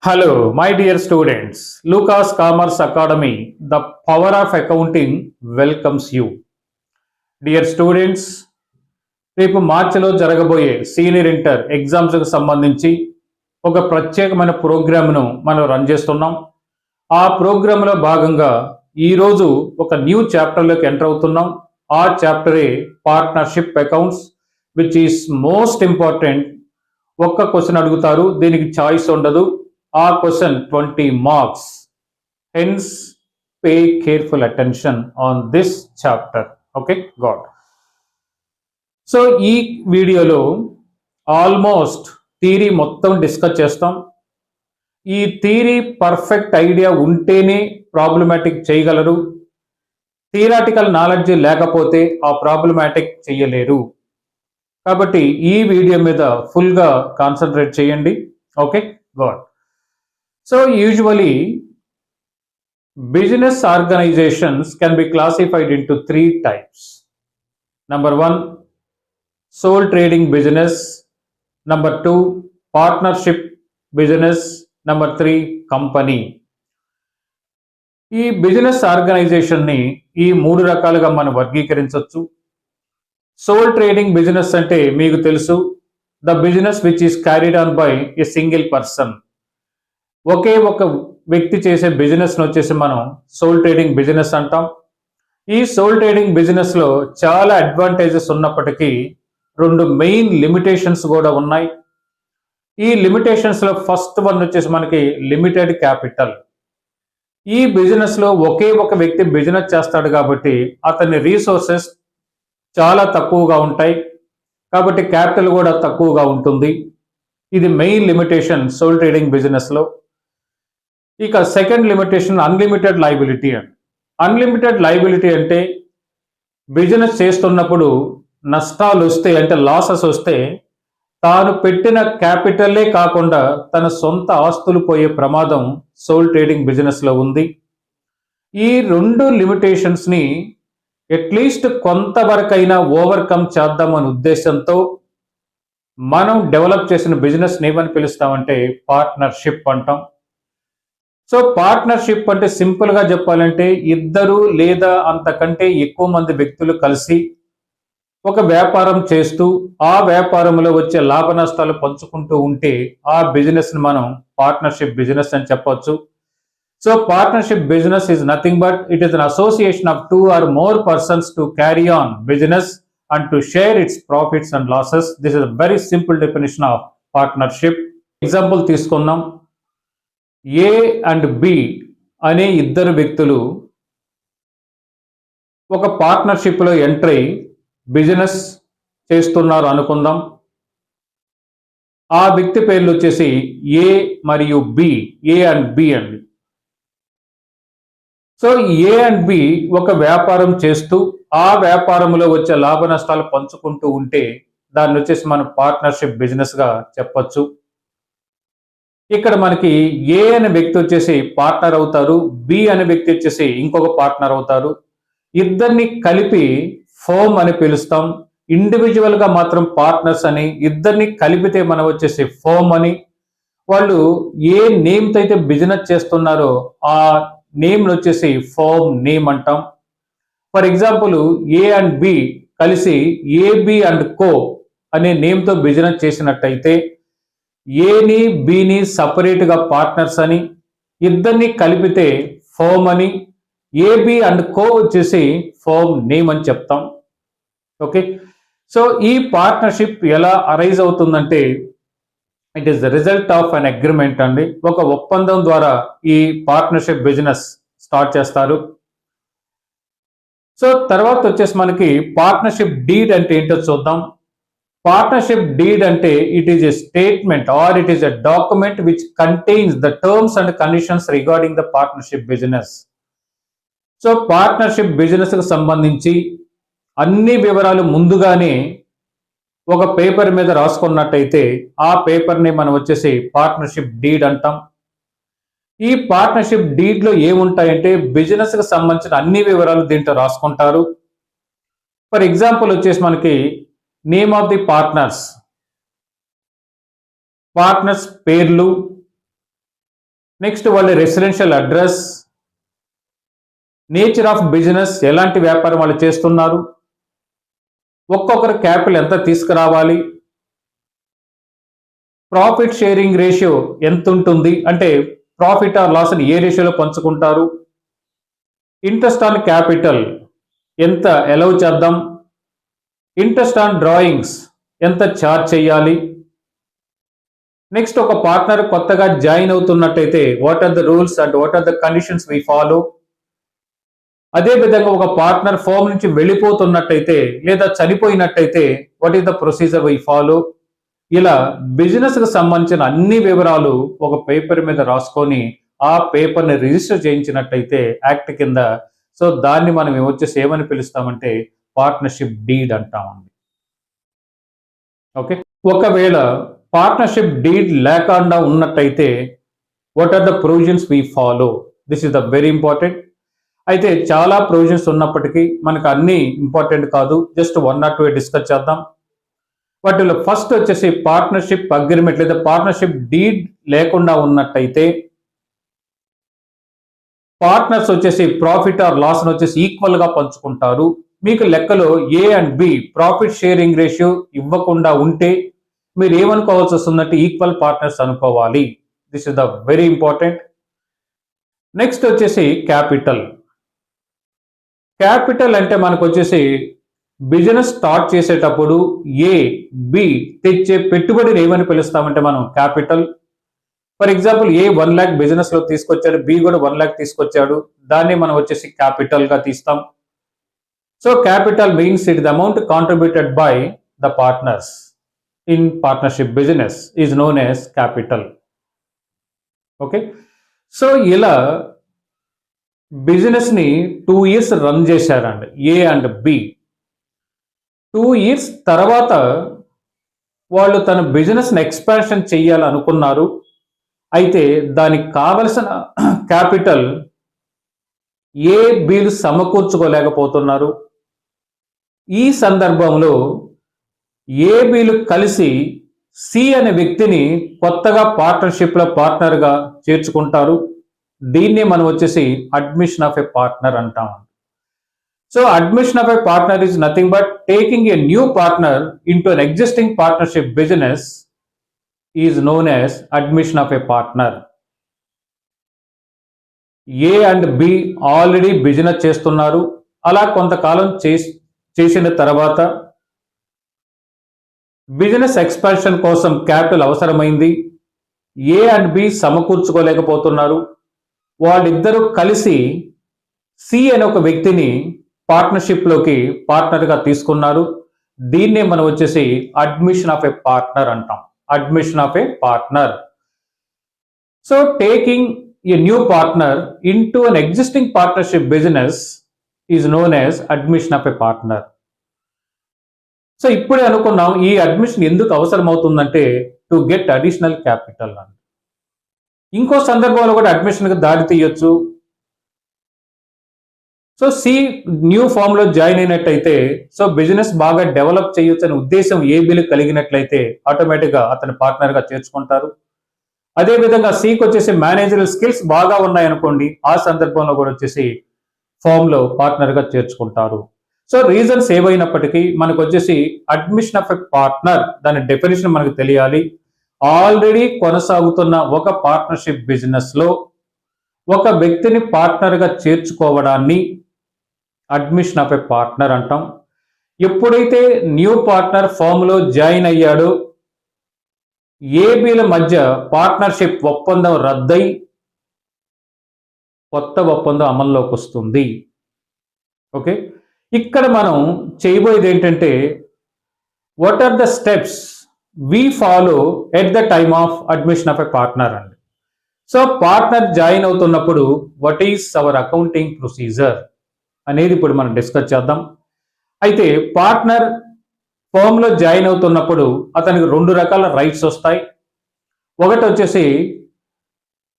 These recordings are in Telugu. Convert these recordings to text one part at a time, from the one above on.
Hello, my dear students. Lucas Commerce Academy, the power of accounting welcomes you. Dear students, రేపు మార్చిలో జరగబోయే సీనియర్ ఇంటర్ ఎగ్జామ్స్కి సంబంధించి ఒక ప్రత్యేకమైన ప్రోగ్రామ్ను మనం రన్ చేస్తున్నాం. ఆ ప్రోగ్రాంలో భాగంగా ఈరోజు ఒక న్యూ చాప్టర్లోకి ఎంటర్ అవుతున్నాం. ఆ చాప్టరే partnership accounts, which is most important. ఒక్క క్వశ్చన్ అడుగుతారు, దీనికి చాయిస్ ఉండదు. ఆ question 20 marks. Hence pay careful attention on this chapter. Okay, god. So ఈ వీడియోలో ఆల్మోస్ట్ థియరీ మొత్తం డిస్కస్ చేస్తాం. ఈ థియరీ పర్ఫెక్ట్ ఐడియా ఉంటేనే ప్రాబ్లమాటిక్ చేయగలరు. థియరాటికల్ నాలెడ్జ్ లేకపోతే ఆ ప్రాబ్లమాటిక్ చేయలేరు. కాబట్టి ఈ వీడియో మీద ఫుల్గా కాన్సన్ట్రేట్ చేయండి. Okay, God. So usually business organizations can be classified into three types. Number one, sole trading business. Number two, partnership business. Number three, company. ఈ బిజినెస్ ఆర్గనైజేషన్ని ఈ మూడు రకాలుగా మనం వర్గీకరించవచ్చు. సోల్ ట్రేడింగ్ బిజినెస్ అంటే మీకు తెలుసు, the business which is carried on by a single person. ఒకే ఒక వ్యక్తి చేసే బిజినెస్ వచ్చేసి మనం సోల్ ట్రేడింగ్ బిజినెస్ అంటాం. ఈ సోల్ ట్రేడింగ్ బిజినెస్ లో చాలా అడ్వాంటేజెస్ ఉన్నప్పటికీ రెండు మెయిన్ లిమిటేషన్స్ కూడా ఉన్నాయి. ఈ లిమిటేషన్స్ లో ఫస్ట్ వన్ వచ్చేసి మనకి లిమిటెడ్ క్యాపిటల్. ఈ బిజినెస్ లో ఒకే ఒక వ్యక్తి బిజినెస్ చేస్తాడు కాబట్టి అతని రీసోర్సెస్ చాలా తక్కువగా ఉంటాయి, కాబట్టి క్యాపిటల్ కూడా తక్కువగా ఉంటుంది. ఇది main limitation sole trading business లో. ఇక second limitation unlimited liability. Unlimited liability అంటే బిజినెస్ చేస్తున్నప్పుడు నష్టాలు వస్తే, అంటే లాసెస్ వస్తే, తాను పెట్టిన క్యాపిటల్లే కాకుండా తన సొంత ఆస్తులు పోయే ప్రమాదం సోల్ ట్రేడింగ్ బిజినెస్లో ఉంది. ఈ రెండు లిమిటేషన్స్ని అట్లీస్ట్ కొంతవరకైనా ఓవర్కమ్ చేద్దామనే ఉద్దేశంతో మనం డెవలప్ చేసిన బిజినెస్ ఏమని పిలుస్తామంటే పార్ట్నర్షిప్ అంటాం. సో పార్ట్నర్షిప్ అంటే సింపుల్గా చెప్పాలంటే ఇద్దరు లేదా అంతకంటే ఎక్కువ మంది వ్యక్తులు కలిసి ఒక వ్యాపారం చేస్తూ ఆ వ్యాపారంలో వచ్చే లాభ నష్టాలు పంచుకుంటూ ఉంటే ఆ బిజినెస్ని మనం పార్ట్నర్షిప్ బిజినెస్ అని చెప్పొచ్చు. So partnership business is nothing but it is an association of 2 or more persons to carry on business and to share its profits and losses. This is a very simple definition of partnership. Example తీసుకుందాం. ఏ అండ్ బి అనే ఇద్దరు వ్యక్తులు ఒక పార్ట్నర్షిప్లో ఎంటర్ అయి బిజినెస్ చేస్తున్నారు అనుకుందాం. ఆ వ్యక్తి పేర్లు వచ్చేసి ఏ మరియు బి, ఏ అండ్ బి అండి. సో ఏ అండ్ బి ఒక వ్యాపారం చేస్తూ ఆ వ్యాపారంలో వచ్చే లాభ నష్టాలు పంచుకుంటూ ఉంటే దాన్ని వచ్చేసి మనం పార్ట్నర్షిప్ బిజినెస్గా చెప్పొచ్చు. ఇక్కడ మనకి ఏ అనే వ్యక్తి వచ్చేసి పార్ట్నర్ అవుతారు, బి అనే వ్యక్తి వచ్చేసి ఇంకొక పార్ట్నర్ అవుతారు. ఇద్దరిని కలిపి ఫర్మ్ అని పిలుస్తాం. ఇండివిజువల్ గా మాత్రం పార్ట్నర్స్ అని, ఇద్దరిని కలిపితే మనం వచ్చేసి ఫర్మ్ అని. వాళ్ళు ఏ నేమ్ తో అయితే బిజినెస్ చేస్తున్నారో ఆ నేమ్ వచ్చేసి ఫర్మ్ నేమ్ అంటాం. For example A and B కలిసి ఏబి అండ్ కో అనే నేమ్ తో బిజినెస్ చేసినట్టయితే ఏని బిని సపరేట్గా పార్ట్నర్స్ అని, ఇద్దరిని కలిపితే ఫర్మ్ అని, ఏబి అండ్ కో వచ్చేసి ఫర్మ్ నేమ్ అని చెప్తాం. ఓకే, సో ఈ పార్ట్నర్షిప్ ఎలా అరైజ్ అవుతుందంటే it is the result of an agreement అండి. ఒక ఒప్పందం ద్వారా ఈ పార్ట్నర్షిప్ బిజినెస్ స్టార్ట్ చేస్తారు. సో తర్వాత వచ్చేసి మనకి పార్ట్నర్షిప్ డీడ్ అంటే ఏంటో చూద్దాం. పార్ట్నర్షిప్ డీడ్ అంటే it is a statement or it is a document which contains the terms and conditions regarding the partnership business. So partnership business కు సంబంధించి అన్ని వివరాలు ముందుగానే ఒక పేపర్ మీద రాసుకున్నట్టయితే ఆ పేపర్ని మనం వచ్చేసి పార్ట్నర్షిప్ డీడ్ అంటాం. ఈ పార్ట్నర్షిప్ డీడ్ లో ఏముంటాయంటే బిజినెస్ కు సంబంధించిన అన్ని వివరాలు దీంట్లో రాసుకుంటారు. ఫర్ ఎగ్జాంపుల్ వచ్చేసి మనకి నేమ్ ఆఫ్ ది పార్ట్నర్స్ పేర్లు, నెక్స్ట్ వాళ్ళ residential address, nature of business, ఎలాంటి వ్యాపారం వాళ్ళు చేస్తున్నారు, ఒక్కొక్కరు క్యాపిటల్ ఎంత తీసుకురావాలి, ప్రాఫిట్ షేరింగ్ రేషియో ఎంత ఉంటుంది, అంటే ప్రాఫిట్ ఆర్ లాస్ ఏ రేషియోలో పంచుకుంటారు, ఇంట్రెస్ట్ ఆన్ క్యాపిటల్ ఎంత అలౌ చేద్దాం, ఇంట్రెస్ట్ ఆన్ డ్రాయింగ్స్ ఎంత ఛార్జ్ చేయాలి. నెక్స్ట్ ఒక పార్ట్నర్ కొత్తగా జాయిన్ అవుతున్నట్టయితే what are the rules and what are the conditions we follow. అదే విధంగా ఒక పార్ట్నర్ ఫర్మ్ నుంచి వెళ్ళిపోతున్నట్టయితే లేదా చనిపోయినట్టయితే what is the procedure we follow. ఇలా బిజినెస్ కు సంబంధించిన అన్ని వివరాలు ఒక పేపర్ మీద రాసుకొని ఆ పేపర్ని రిజిస్టర్ చేయించినట్టయితే యాక్ట్ కింద, సో దాన్ని మనం వచ్చేసి ఏమని పిలుస్తామంటే పార్ట్నర్షిప్ డీడ్ అంటామండి. ఓకే, ఒకవేళ పార్ట్నర్షిప్ డీడ్ లేకుండా ఉన్నట్టయితే what are the provisions we follow. This is the very important. అయితే చాలా ప్రొవిజన్స్ ఉన్నప్పటికీ మనకు అన్ని ఇంపార్టెంట్ కాదు, జస్ట్ 1 or 2 డిస్కస్ చేద్దాం. వాటిలో ఫస్ట్ వచ్చేసి పార్ట్నర్షిప్ అగ్రిమెంట్ లేదా పార్ట్నర్షిప్ డీడ్ లేకుండా ఉన్నట్టయితే పార్ట్నర్స్ వచ్చేసి ప్రాఫిట్ ఆర్ లాస్ వచ్చేసి ఈక్వల్ గా పంచుకుంటారు. మీకు లెక్కలో A and B profit sharing ratio ఇవ్వకుండా ఉంటే మీరు ఏమనుకోవాల్సి వస్తుందంటే ఈక్వల్ పార్ట్నర్స్ అనుకోవాలి. This is the very important. Next వచ్చేసి క్యాపిటల్. క్యాపిటల్ అంటే మనకు వచ్చేసి బిజినెస్ స్టార్ట్ చేసేటప్పుడు ఏ బి తెచ్చే పెట్టుబడిని ఏమని పిలుస్తామంటే మనం capital. For example A 1 lakh business లో తీసుకొచ్చాడు, బి కూడా 1 lakh తీసుకొచ్చాడు, దాన్ని మనం వచ్చేసి క్యాపిటల్ గా తీస్తాం. So capital means it the amount contributed by the partners in partnership business is known as capital. Okay, so ఇలా బిజినెస్ ని 2 years రన్ చేశారండి ఏ అండ్ బి. 2 years తర్వాత వాళ్ళు తన బిజినెస్ ని ఎక్స్పాన్షన్ చేయాలనుకున్నారు. అయితే దానికి కావలసిన క్యాపిటల్ ఏ బిలు సమకూర్చుకోలేకపోతున్నారు. ఈ సందర్భంలో ఏ బిలు కలిసి సి అనే వ్యక్తిని కొత్తగా పార్ట్నర్షిప్ లో పార్ట్నర్ గా చేర్చుకుంటారు. దీన్ని మనం వచ్చేసి అడ్మిషన్ ఆఫ్ ఎ పార్ట్నర్ అంటాం. So admission of a partner is nothing but taking a new partner into an existing partnership business is known as admission of a partner. A and B already business చేస్తున్నారు. అలా కొంతకాలం చేసిన తర్వాత బిజినెస్ ఎక్స్పాన్షన్ కోసం క్యాపిటల్ అవసరమైంది. ఏ అండ్ బి సమకూర్చుకోలేకపోతున్నారు. వాళ్ళిద్దరూ కలిసి సి అనే ఒక వ్యక్తిని పార్ట్నర్షిప్ లోకి పార్ట్నర్ గా తీసుకున్నారు. దీన్నే మనం వచ్చేసి అడ్మిషన్ ఆఫ్ ఎ పార్ట్నర్ అంటాం. Admission of a partner. So taking a new partner into an existing partnership business is known as admission of a partner. So ఇప్పుడే అనుకున్నాం ఈ అడ్మిషన్ ఎందుకు అవసరం అవుతుందంటే టు గెట్ అడిషనల్ క్యాపిటల్ అని. ఇంకో సందర్భంలో కూడా అడ్మిషన్ కి దారి తీయొచ్చు. సో సి న్యూ ఫామ్ లో జాయిన్ అయినట్టయితే సో బిజినెస్ బాగా డెవలప్ చేయొచ్చు అనే ఉద్దేశం ఏ బిలు కలిగినట్లయితే ఆటోమేటిక్ గా అతని పార్ట్నర్ గా చేర్చుకుంటారు. అదే విధంగా సికి వచ్చేసి మేనేజరల్ స్కిల్స్ బాగా ఉన్నాయనుకోండి, ఆ సందర్భంలో కూడా వచ్చేసి ఫామ్ లో పార్ట్నర్ గా చేర్చుకుంటారు. సో రీజన్స్ ఏవైనప్పటికీ మనకు వచ్చేసి అడ్మిషన్ ఆఫ్ ఎ పార్ట్నర్ దాని డెఫినేషన్ మనకు తెలియాలి. ఆల్రెడీ కొనసాగుతున్న ఒక పార్ట్నర్షిప్ బిజినెస్ లో ఒక వ్యక్తిని పార్ట్నర్ గా చేర్చుకోవడాన్ని అడ్మిషన్ ఆఫ్ ఎ పార్ట్నర్ అంటాం. ఎప్పుడైతే న్యూ పార్ట్నర్ ఫామ్ లో జాయిన్ అయ్యాడో ఏబీల మధ్య పార్ట్నర్షిప్ ఒప్పందం రద్దయి కొత్త ఒప్పందం అమల్లోకి వస్తుంది. ఓకే, ఇక్కడ మనం చేయబోయేది ఏంటంటే what are the steps we follow at the time of admission of a partner అండి. సో పార్ట్నర్ జాయిన్ అవుతున్నప్పుడు what is our accounting procedure అనేది ఇప్పుడు మనం డిస్కస్ చేద్దాం. అయితే పార్ట్నర్ ఫర్మ్ లో జాయిన్ అవుతున్నప్పుడు అతనికి 2 రకాల రైట్స్ వస్తాయి. ఒకటి వచ్చేసి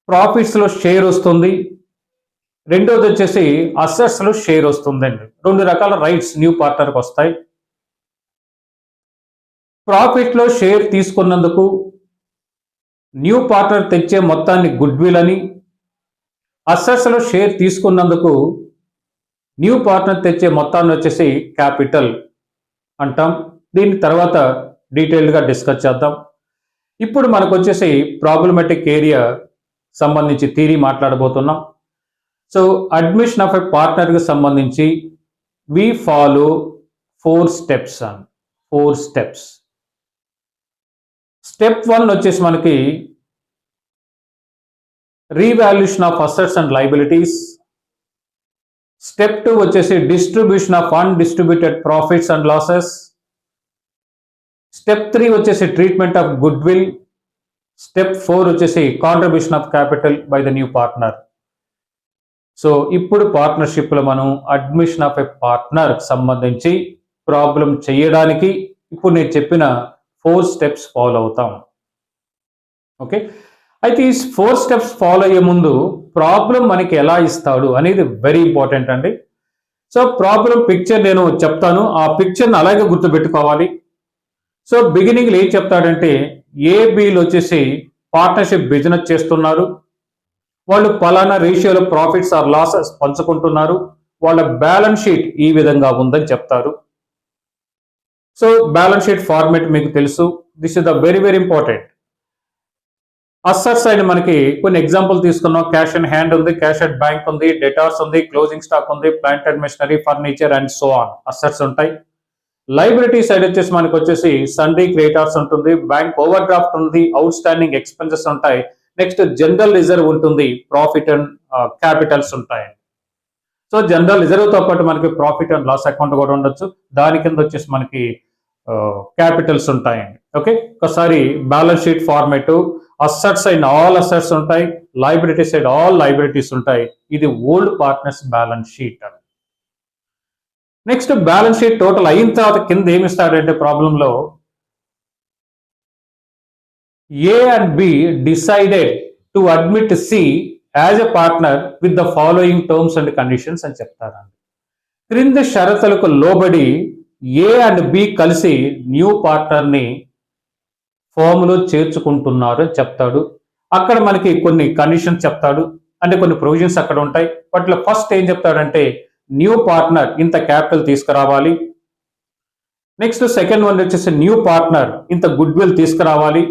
ప్రాఫిట్స్ లో షేర్ వస్తుంది, రెండోది వచ్చేసి అసెట్స్ లో షేర్ వస్తుందండి. 2 రకాల రైట్స్ న్యూ పార్ట్నర్కి వస్తాయి. ప్రాఫిట్ లో షేర్ తీసుకున్నందుకు న్యూ పార్ట్నర్ తెచ్చే మొత్తాన్ని గుడ్ విల్ అని, అసెట్స్లో షేర్ తీసుకున్నందుకు న్యూ పార్ట్నర్ తెచ్చే మొత్తాన్ని వచ్చేసి క్యాపిటల్ అంటాం. దీని తర్వాత డీటెయిల్డ్గా డిస్కస్ చేద్దాం. ఇప్పుడు మనకు వచ్చేసి ప్రాబ్లమాటిక్ ఏరియా సంబంధించి థియరీ మాట్లాడబోతున్నాం. సో అడ్మిషన్ ఆఫ్ ఎ పార్ట్నర్కి సంబంధించి we follow 4 steps and 4 steps. Step 1 వచ్చేసి మనకి revaluation of assets and liabilities. Step 2 వచ్చేసి distribution of undistributed profits and losses. Step 3 వచ్చేసి treatment of goodwill. Step 4 వచ్చేసి contribution of capital by the new partner. So ఇప్పుడు పార్ట్నర్షిప్లో మనం అడ్మిషన్ ఆఫ్ ఎ పార్ట్నర్ సంబంధించి ప్రాబ్లం చేయడానికి ఇప్పుడు నేను చెప్పిన 4 స్టెప్స్ ఫాలో అవుతాం. ఓకే, అయితే ఈ 4 స్టెప్స్ ఫాలో అయ్యే ముందు ప్రాబ్లం మనకి ఎలా ఇస్తాడు అనేది వెరీ ఇంపార్టెంట్ అండి. సో ప్రాబ్లం పిక్చర్ నేను చెప్తాను, ఆ పిక్చర్ని అలాగే గుర్తుపెట్టుకోవాలి. సో బిగినింగ్లో ఏం చెప్తాడంటే ఏబీలు వచ్చేసి పార్ట్నర్షిప్ బిజినెస్ చేస్తున్నారు. వాళ్ళు పలానా రేషియోలో ప్రాఫిట్స్ ఆర్ లాసెస్ పంచుకుంటున్నారు. వాళ్ళ బ్యాలెన్స్ షీట్ ఈ విధంగా ఉందని చెప్తారు. సో బ్యాలెన్స్ షీట్ ఫార్మేట్ మీకు తెలుసు. This is the very very important. Assets side మనకి కొన్ని ఎగ్జాంపుల్ తీసుకున్నాం. క్యాష్ ఇన్ హ్యాండ్ ఉంది, క్యాష్ అట్ బ్యాంక్ ఉంది, డెటార్స్ ఉంది, క్లోజింగ్ స్టాక్ ఉంది, plant and machinery, furniture and so on assets ఉంటాయి. లైబిలిటీ సైడ్ వచ్చేసి మనకి వచ్చేసి సన్రీ క్రెడిటార్స్ ఉంటుంది, బ్యాంక్ ఓవర్ డ్రాఫ్ట్ ఉంది, అవుట్ స్టాండింగ్ ఎక్స్పెన్సెస్ ఉంటాయి, నెక్స్ట్ జనరల్ రిజర్వ్ ఉంటుంది, ప్రాఫిట్ అండ్ క్యాపిటల్స్ ఉంటాయి. సో జనరల్ రిజర్వ్ తో పాటు మనకి ప్రాఫిట్ అండ్ లాస్ అకౌంట్ కూడా ఉండొచ్చు. దాని కింద వచ్చేసి మనకి క్యాపిటల్స్ ఉంటాయండి. ఓకే, ఒకసారి balance sheet format assets side all assets ఉంటాయి, లైబిలిటీ సైడ్ ఆల్ లైబిలిటీస్ ఉంటాయి. ఇది ఓల్డ్ పార్ట్నర్స్ బ్యాలెన్స్ షీట్ అని. నెక్స్ట్ బ్యాలెన్స్ షీట్ టోటల్ అయిన తర్వాత కింద ఏమి ఇస్తాడంటే ప్రాబ్లంలో ఏ and be decided to admit C as a partner with the following terms and conditions అని చెప్తారండి. క్రింది షరతులకు లోబడి ఏ అండ్ బి కలిసి న్యూ పార్ట్నర్ని ఫామ్లో చేర్చుకుంటున్నారు అని చెప్తాడు. అక్కడ మనకి కొన్ని కండిషన్స్ చెప్తాడు, అంటే కొన్ని ప్రొవిజన్స్ అక్కడ ఉంటాయి. వాటిలో ఫస్ట్ ఏం చెప్తాడంటే న్యూ పార్ట్నర్ ఇంత క్యాపిటల్ తీసుకురావాలి. నెక్స్ట్ సెకండ్ వన్ వచ్చేసి న్యూ పార్ట్నర్ ఇంత గుడ్ విల్ తీసుకురావాలి.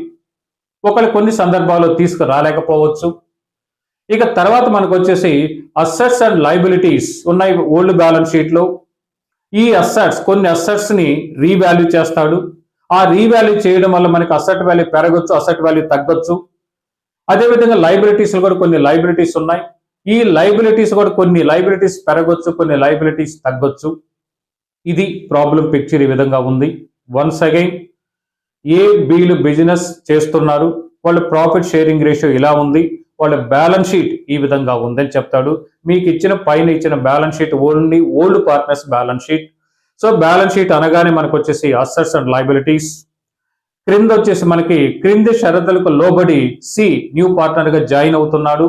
ఒకళ్ళు కొన్ని సందర్భాల్లో తీసుకురాలేకపోవచ్చు. ఇక తర్వాత మనకు వచ్చేసి అసెట్స్ అండ్ లైబిలిటీస్ ఉన్నాయి ఓల్డ్ బ్యాలెన్స్ షీట్లో. ఈ అసెట్స్ కొన్ని అసెట్స్ ని రీవాల్యూ చేస్తాడు. ఆ రీవాల్యూ చేయడం వల్ల మనకి అసెట్ వాల్యూ పెరగొచ్చు, అసెట్ వాల్యూ తగ్గొచ్చు. అదేవిధంగా లైబిలిటీస్ కూడా కొన్ని లైబిలిటీస్ ఉన్నాయి. ఈ లైబిలిటీస్ కూడా కొన్ని లైబిలిటీస్ పెరగొచ్చు, కొన్ని లైబిలిటీస్ తగ్గొచ్చు. ఇది ప్రాబ్లం పిక్చర్ ఈ విధంగా ఉంది. వన్స్ అగైన్ ఏ బీలు బిజినెస్ చేస్తున్నారు, వాళ్ళ ప్రాఫిట్ షేరింగ్ రేషియో ఇలా ఉంది, వాళ్ళ బ్యాలెన్స్ షీట్ ఈ విధంగా ఉందని చెప్తాడు. మీకు ఇచ్చిన పైన ఇచ్చిన balance sheet only old partners balance sheet. So balance sheet అనగానే మనకు వచ్చేసి అసెట్స్ అండ్ లైబిలిటీస్. క్రింద వచ్చేసి మనకి క్రింది షరతులకు లోబడి సి న్యూ పార్ట్నర్ గా జాయిన్ అవుతున్నాడు.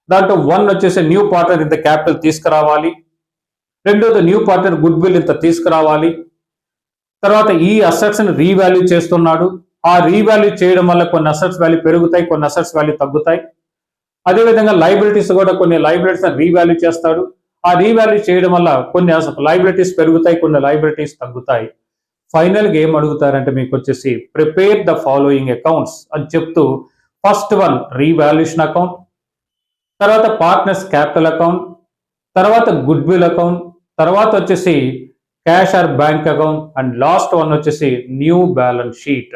దాంట్లో 1 వచ్చేసి న్యూ పార్ట్నర్ ఇంత క్యాపిటల్ తీసుకురావాలి. రెండోది న్యూ పార్ట్నర్ గుడ్ విల్ ఇంత తీసుకురావాలి. తర్వాత ఈ అసెట్స్ ని రీవాల్యూ చేస్తున్నాడు. ఆ రీవాల్యూ చేయడం వల్ల కొన్ని అసెట్స్ వాల్యూ పెరుగుతాయి, కొన్ని అసెట్స్ వాల్యూ తగ్గుతాయి. అదేవిధంగా లైబిలిటీస్ కూడా కొన్ని లైబిలిటీస్ రీవాల్యూ చేస్తాడు. ఆ రీవాల్యూ చేయడం వల్ల కొన్ని లైబిలిటీస్ పెరుగుతాయి, కొన్ని లైబిలిటీస్ తగ్గుతాయి. ఫైనల్గా ఏం అడుగుతారంటే మీకు వచ్చేసి ప్రిపేర్ ద ఫాలోయింగ్ అకౌంట్స్ అని చెప్తూ ఫస్ట్ వన్ రీవాల్యూషన్ అకౌంట్, తర్వాత పార్ట్నర్స్ క్యాపిటల్ అకౌంట్, తర్వాత గుడ్ విల్ అకౌంట్, తర్వాత వచ్చేసి cash or bank account and last one వచ్చేసి new balance sheet.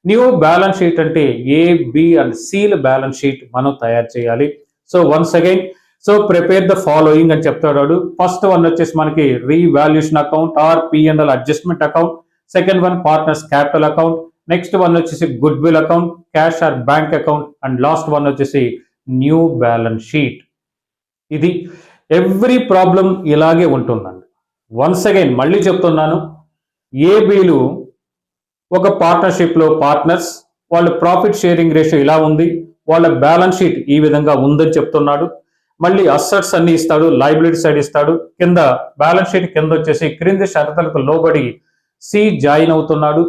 New balance sheet అంటే ఏ బి అండ్ సీల బ్యాలెన్స్ షీట్ మనం తయారు చేయాలి. So once again so prepare the following అని చెప్తాడు. ఫస్ట్ వన్ వచ్చేసి మనకి revaluation account or P&L adjustment account, second one partners capital account, next one వచ్చేసి good will account, cash or bank account and last one వచ్చేసి న్యూ బ్యాలెన్స్ షీట్. ఇది ఎవ్రీ ప్రాబ్లం ఇలాగే ఉంటుందండి. వన్స్ అగైన్ మళ్ళీ చెప్తున్నాను, ఏబీలు ఒక పార్ట్నర్షిప్లో పార్ట్నర్స్, వాళ్ళ ప్రాఫిట్ షేరింగ్ రేషియో ఇలా ఉంది, వాళ్ళ బ్యాలెన్స్ షీట్ ఈ విధంగా ఉందని చెప్తున్నాడు. మళ్ళీ అసెట్స్ అన్ని ఇస్తాడు, లైబిలిటీ సైడ్ ఇస్తాడు. కింద బ్యాలెన్స్ షీట్ కింద వచ్చేసి క్రింది షరతులకు లోబడి సి జాయిన్ అవుతున్నాడు.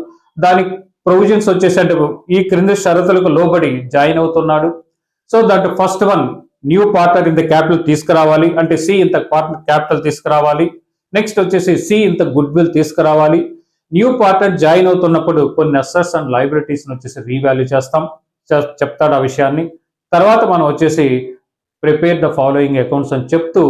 దాని ప్రొవిజన్స్ వచ్చేసి అంటే ఈ క్రింది షరతులకు లోబడి జాయిన్ అవుతున్నాడు. So that first one new partner ఇంత క్యాపిటల్ తీసుకురావాలి, అంటే సి ఇంత పార్ట్నర్ క్యాపిటల్ తీసుకురావాలి. నెక్స్ట్ వచ్చేసి సి ఇంత గుడ్ విల్ తీసుకురావాలి. న్యూ పార్ట్నర్ జాయిన్ అవుతున్నప్పుడు కొన్ని అసెట్స్ అండ్ లయబిలిటీస్ వచ్చేసి రీవాల్యూ చేస్తాం, చెప్తాడు ఆ విషయాన్ని. తర్వాత మనం వచ్చేసి ప్రిపేర్ ద ఫాలోయింగ్ అకౌంట్స్ అని చెప్తూ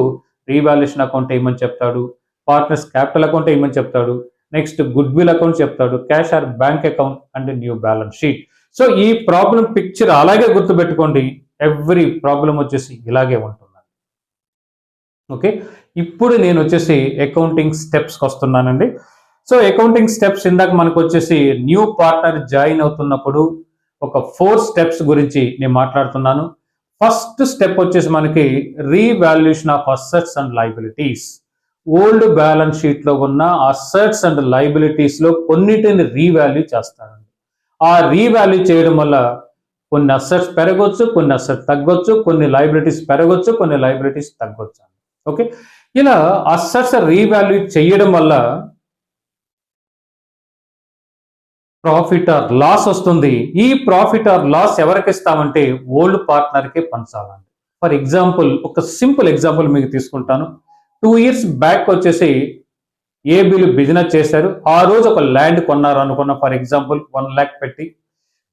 రీవాల్యుయేషన్ అకౌంట్ ఏమని చెప్తాడు, పార్ట్నర్స్ క్యాపిటల్ అకౌంట్ ఏమని చెప్తాడు, నెక్స్ట్ గుడ్ విల్ అకౌంట్ చెప్తాడు, cash or bank account and new balance sheet. So ఈ ప్రాబ్లం పిక్చర్ అలాగే గుర్తుపెట్టుకోండి, ఎవ్రీ ప్రాబ్లం వచ్చేసి ఇలాగే ఉంటుంది. ఓకే, ఇప్పుడు నేను వచ్చేసి అకౌంటింగ్ స్టెప్స్కి వస్తున్నానండి. సో అకౌంటింగ్ స్టెప్స్ ఇందాక మనకు వచ్చేసి న్యూ పార్ట్నర్ జాయిన్ అవుతున్నప్పుడు ఒక 4 స్టెప్స్ గురించి నేను మాట్లాడుతున్నాను. ఫస్ట్ స్టెప్ వచ్చేసి మనకి revaluation of assets and liabilities. Old balance sheet లో ఉన్న అసెట్స్ అండ్ లయబిలిటీస్ లో కొన్నిటిని రీవాల్యూ చేస్తారండి. ఆ రీవాల్యూ చేయడం వల్ల కొన్ని అసెట్స్ పెరగొచ్చు, కొన్ని అసెట్స్ తగ్గొచ్చు, కొన్ని లయబిలిటీస్ పెరగొచ్చు, కొన్ని లయబిలిటీస్ తగ్గొచ్చు. ఓకే, ఇలా అసెట్స్ రీవాల్యూ చేయడం వల్ల ప్రాఫిట్ ఆర్ లాస్ వస్తుంది. ఈ ప్రాఫిట్ ఆర్ లాస్ ఎవరికి ఇస్తామంటే ఓల్డ్ పార్ట్నర్కే పంచాలండి. ఫర్ ఎగ్జాంపుల్, ఒక సింపుల్ ఎగ్జాంపుల్ మీకు తీసుకుంటాను. 2 years బ్యాక్ వచ్చేసి ఏబీలు బిజినెస్ చేశారు. ఆ రోజు ఒక ల్యాండ్ కొన్నారు అనుకున్న, ఫర్ ఎగ్జాంపుల్ 1 lakh పెట్టి.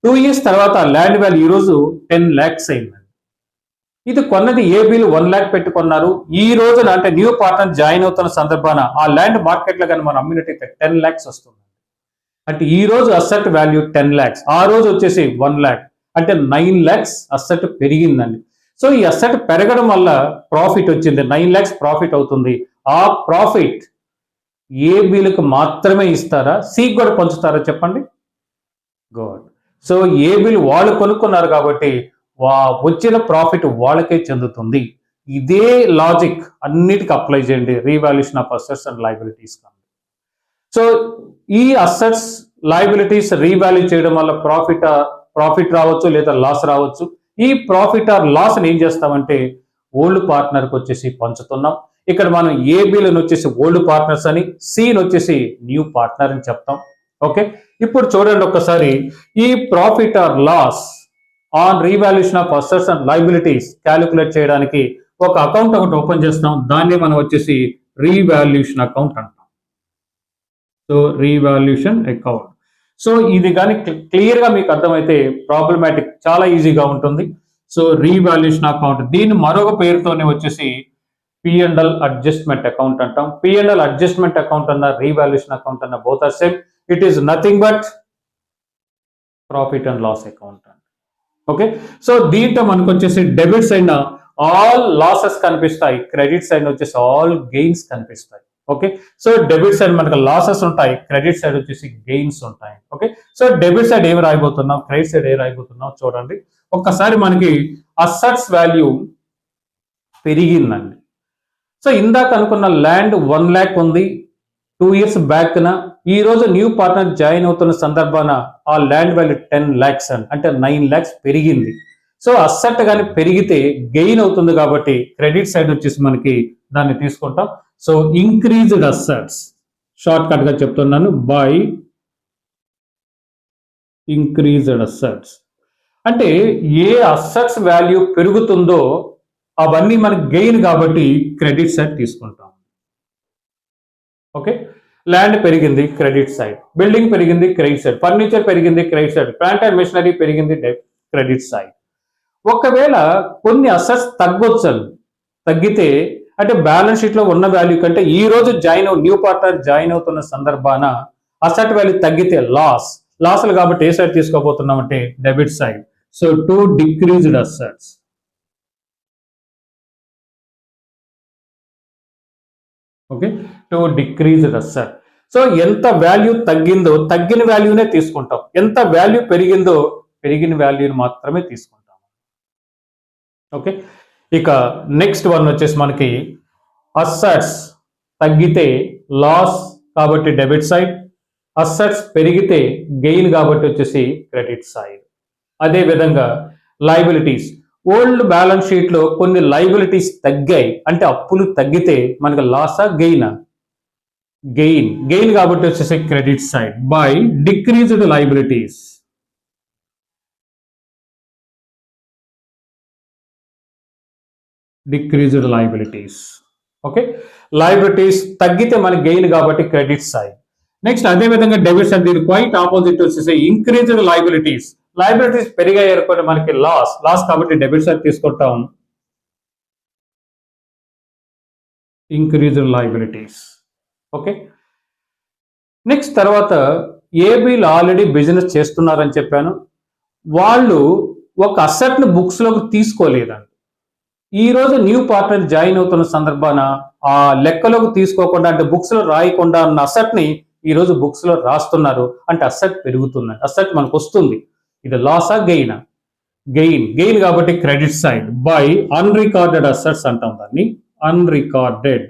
2 years తర్వాత ఆ ల్యాండ్ వాల్యూ ఈ రోజు 10 lakhs అయిందండి. ఇది కొన్నది ఏబీలు 1 lakh పెట్టి కొన్నారు. ఈ రోజున అంటే న్యూ పార్ట్నర్ జాయిన్ అవుతున్న సందర్భాన ఆ ల్యాండ్ మార్కెట్ లో కానీ మనం అమ్మినట్టయితే 10 lakhs వస్తుంది. అంటే ఈ రోజు అసెట్ వాల్యూ 10 lakhs, ఆ రోజు వచ్చేసి 1 lakh, అంటే 9 lakhs అసెట్ పెరిగిందండి. సో ఈ అసెట్ పెరగడం వల్ల ప్రాఫిట్ వచ్చింది, 9 lakhs ప్రాఫిట్ అవుతుంది. ఆ ప్రాఫిట్ ఏబీలకు మాత్రమే ఇస్తారా, సికి కూడా పంచుతారా చెప్పండి? గుడ్. సో ఏబీలు వాళ్ళు కొనుక్కున్నారు కాబట్టి వచ్చిన ప్రాఫిట్ వాళ్ళకే చెందుతుంది. ఇదే లాజిక్ అన్నిటికీ అప్లై చేయండి revaluation of assets and liabilities. So ఈ అసెట్స్ లయబిలిటీస్ రీవాల్యూ చేయడం వల్ల ప్రాఫిట్ రావచ్చు లేదా లాస్ రావచ్చు. ఈ ప్రాఫిట్ ఆర్ లాస్ ఏం చేస్తామంటే ఓల్డ్ పార్ట్నర్కి వచ్చేసి పంచుతున్నాం. ఇక్కడ మనం ఏబీలను వచ్చేసి ఓల్డ్ పార్ట్నర్స్ అని, సిని వచ్చేసి న్యూ పార్ట్నర్ అని చెప్తాం. ఓకే, ఇప్పుడు చూడండి ఒక్కసారి ఈ profit or loss on revaluation of assets and liabilities calculate చేయడానికి ఒక అకౌంట్ ఒకటి ఓపెన్ చేస్తాం. దాన్ని మనం వచ్చేసి రీవాల్యుయేషన్ అకౌంట్ అంటాం. So revaluation account. సో ఇది కానీ క్లియర్ గా మీకు అర్థమైతే ప్రాబ్లమాటిక్ చాలా ఈజీగా ఉంటుంది. సో రీవాల్యుయేషన్ అకౌంట్, దీన్ని మరొక పేరుతోనే వచ్చేసి P&L అడ్జస్ట్మెంట్ అకౌంట్ అంటాం. P&L అడ్జస్ట్మెంట్ అకౌంట్ అన్న రీవాల్యుయేషన్ అకౌంట్ అన్న both are same. It is nothing but profit and loss account. Okay, so దీంట్లో మనకు వచ్చేసి డెబిట్ సైడ్ ఆల్ లాసెస్ కనిపిస్తాయి, క్రెడిట్ సైడ్ వచ్చేసి ఆల్ గెయిన్స్ కనిపిస్తాయి. ఓకే, సో డెబిట్ సైడ్ మనకు లాసెస్ ఉంటాయి, క్రెడిట్ సైడ్ వచ్చేసి గెయిన్స్ ఉంటాయి. ఓకే, సో డెబిట్ సైడ్ ఏమి రాయబోతున్నాం, క్రెడిట్ సైడ్ ఏమి రాయబోతున్నాం చూడండి. ఒక్కసారి మనకి అసెట్స్ వాల్యూ పెరిగిందండి. సో ఇందాక అనుకున్న ల్యాండ్ 1 lakh ఉంది 2 years బ్యాక్ న, ఈ రోజు న్యూ పార్ట్నర్ జాయిన్ అవుతున్న సందర్భాన ఆ ల్యాండ్ వాల్యూ 10 lakhs అంటే 9 lakhs పెరిగింది. సో అసెట్ కానీ పెరిగితే గెయిన్ అవుతుంది కాబట్టి క్రెడిట్ సైడ్ వచ్చేసి మనకి దాన్ని తీసుకుంటాం. So increased assets, short cut గా చెప్తున్నాను, బై ఇంక్రీజ్డ్ అసెట్స్. అంటే ఏ అసెట్స్ వాల్యూ పెరుగుతుందో అవన్నీ మనకి గెయిన్ కాబట్టి క్రెడిట్ సైడ్ తీసుకుంటాం. ఓకే, ల్యాండ్ పెరిగింది క్రెడిట్ సైడ్, బిల్డింగ్ పెరిగింది క్రెడిట్ సైడ్, ఫర్నిచర్ పెరిగింది credit side, plant and machinery పెరిగింది క్రెడిట్ సైడ్. ఒకవేళ కొన్ని అసెట్స్ తగ్గితే అంటే బ్యాలెన్స్ షీట్ లో ఉన్న వాల్యూ కంటే ఈ రోజు న్యూ పార్ట్నర్ జాయిన్ అవుతున్న సందర్భాన అసెట్ వాల్యూ తగ్గితే లాస్లు కాబట్టి ఏ సైడ్ తీసుకోబోతున్నాం అంటే debit side. So to decreased assets. Okay, to decreased asset. So ఎంత వాల్యూ తగ్గిందో తగ్గిన వాల్యూనే తీసుకుంటాం, ఎంత వాల్యూ పెరిగిందో పెరిగిన వాల్యూని మాత్రమే తీసుకుంటాం. ఓకే, ఇక నెక్స్ట్ వన్ వచ్చేసి మనకి అసెట్స్ తగ్గితే లాస్ కాబట్టి డెబిట్ సైడ్, అసెట్స్ పెరిగితే గెయిన్ కాబట్టి వచ్చేసి క్రెడిట్ సైడ్. అదే విధంగా లయబిలిటీస్, ఓల్డ్ బ్యాలెన్స్ షీట్ లో కొన్ని లయబిలిటీస్ తగ్గాయి అంటే అప్పులు తగ్గితే మనకి లాసా గెయినా? గెయిన్ కాబట్టి వచ్చేసి credit side by decreased liabilities. Decreased liabilities. Okay, liabilities తగ్గితే మన గెయిన్ కాబట్టి క్రెడిట్ సైడ్. నెక్స్ట్ అదే విధంగా డెబిట్ సైడ్ దీని క్వైట్ ఆపోజిట్ వచ్చేసి ఇంక్రీజ్డ్ లైబిలిటీస్. లైబిలిటీస్ పెరిగాయి అనుకోండి మనకి లాస్ కాబట్టి డెబిట్ సైడ్ తీసుకుంటాం. Increased liabilities. ఓకే, నెక్స్ట్ తర్వాత ఏబీలు ఆల్రెడీ బిజినెస్ చేస్తున్నారని చెప్పాను. వాళ్ళు ఒక అసెట్ను బుక్స్ లోకి తీసుకోలేదండి. ఈ రోజు న్యూ పార్ట్నర్ జాయిన్ అవుతున్న సందర్భాన ఆ లెక్కలోకి తీసుకోకుండా అంటే బుక్స్ లో రాయకుండా ఉన్న అసెట్ ని ఈ రోజు బుక్స్ లో రాస్తున్నారు అంటే అసెట్ పెరుగుతుందండి, అసెట్ మనకు వస్తుంది. ఇది లాసా గెయినా? గెయిన్ కాబట్టి credit side by unrecorded assets అంటాం దాన్ని. Unrecorded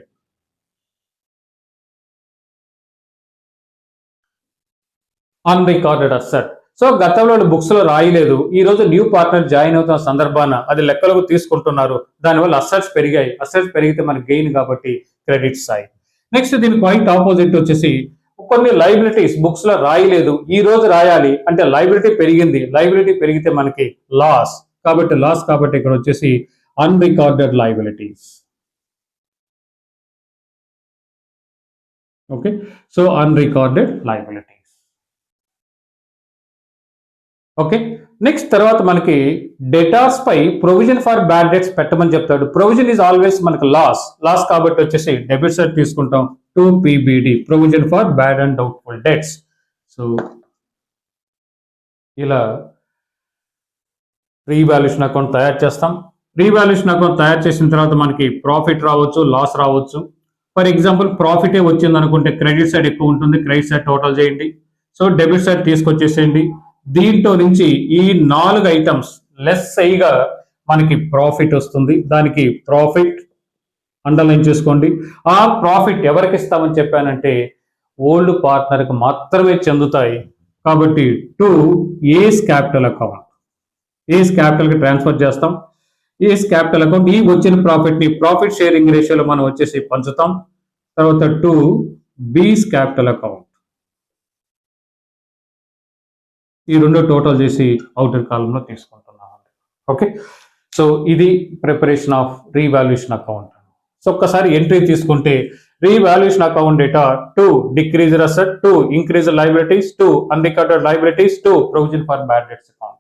asset. సో గతంలో బుక్స్ లో రాయలేదు, ఈ రోజు న్యూ పార్ట్నర్ జాయిన్ అవుతున్న సందర్భాన అది లెక్కలకు తీసుకుంటున్నారు, దానివల్ల అసెట్స్ పెరిగాయి. అసెట్స్ పెరిగితే మన గెయిన్ కాబట్టి క్రెడిట్ సైడ్. నెక్స్ట్ దీని క్వైట్ ఆపోజిట్ వచ్చేసి కొన్ని లైబిలిటీస్ బుక్స్ లో రాయలేదు, ఈ రోజు రాయాలి అంటే లైబిలిటీ పెరిగింది, లైబిలిటీ పెరిగితే మనకి లాస్ కాబట్టి ఇక్కడ వచ్చేసి unrecorded liabilities. Okay, so unrecorded liabilities. Okay, next తర్వాత మనకి డెటార్స్ పై ప్రొవిజన్ ఫర్ బ్యాడ్ డెట్స్ పెట్టమని చెప్తాడు. ప్రొవిజన్ ఈజ్ ఆల్వేస్ మనకి లాస్ కాబట్టి వచ్చేసి డెబిట్ సైడ్ తీసుకుంటాం. 2PBD provision for bad and doubtful debts. So ఇలా రీవాల్యుయేషన్ అకౌంట్ తయారు చేస్తాం. రీవాల్యుయేషన్ అకౌంట్ తయారు చేసిన తర్వాత మనకి ప్రాఫిట్ రావచ్చు, లాస్ రావచ్చు. ఫర్ ఎగ్జాంపుల్ ప్రాఫిటే వచ్చింది అనుకుంటే క్రెడిట్ సైడ్ ఎక్కువ ఉంటుంది, క్రెడిట్ సైడ్ టోటల్ చేయండి. సో డెబిట్ సైడ్ తీసుకొచ్చేసేయండి. దీంట్లో నుంచి ఈ 4 ఐటమ్స్ లెస్ అయ్యిగా మనకి ప్రాఫిట్ వస్తుంది, దానికి ప్రాఫిట్ అండర్లైన్ చేసుకోండి. ఆ ప్రాఫిట్ ఎవరికి ఇస్తామని చెప్పానంటే ఓల్డ్ పార్ట్నర్కి మాత్రమే చెందుతాయి కాబట్టి టు ఏస్ క్యాపిటల్ అకౌంట్. ఏస్ క్యాపిటల్కి ట్రాన్స్ఫర్ చేస్తాం. ఏస్ క్యాపిటల్ అకౌంట్ ఈ వచ్చిన ప్రాఫిట్ని ప్రాఫిట్ షేరింగ్ రేషియోలో మనం వచ్చేసి పంచుతాం. తర్వాత టు బీస్ క్యాపిటల్ అకౌంట్. ఈ రెండు టోటల్ చేసి అవుటర్ కాలంలో తీసుకుంటున్నాం. ఓకే, సో ఇది preparation of revaluation account. So ఒక్కసారి ఎంట్రీ తీసుకుంటే revaluation account debtor 2 decrease asset, 2 increase liabilities, 2 unrecorded liabilities, 2 provision for bad debts account.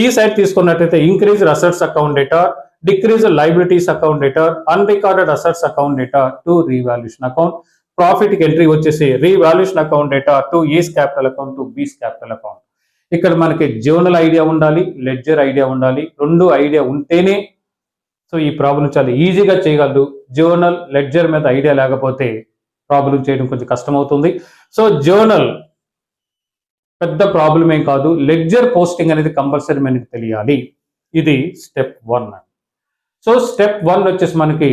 ఈ సైడ్ తీసుకున్నట్లయితే increase assets account debtor, decrease liabilities account debtor, unrecorded assets account debtor, 2 revaluation account. Profit కి ఎంట్రీ వచ్చేసి revaluation account debtor, 2 A's capital account, 2 B's capital account. ఇక్కడ మనకి జర్నల్ ఐడియా ఉండాలి, లెడ్జర్ ఐడియా ఉండాలి. రెండు ఐడియా ఉంటేనే సో ఈ ప్రాబ్లం చాలా ఈజీగా చేయగలరు. జర్నల్ లెడ్జర్ మీద ఐడియా లేకపోతే ప్రాబ్లం చేయడం కొంచెం కష్టం అవుతుంది. సో జర్నల్ పెద్ద ప్రాబ్లం ఏం కాదు, లెడ్జర్ పోస్టింగ్ అనేది కంపల్సరీ మనకి తెలియాలి. ఇది స్టెప్ 1. సో స్టెప్ 1 వచ్చేసి మనకి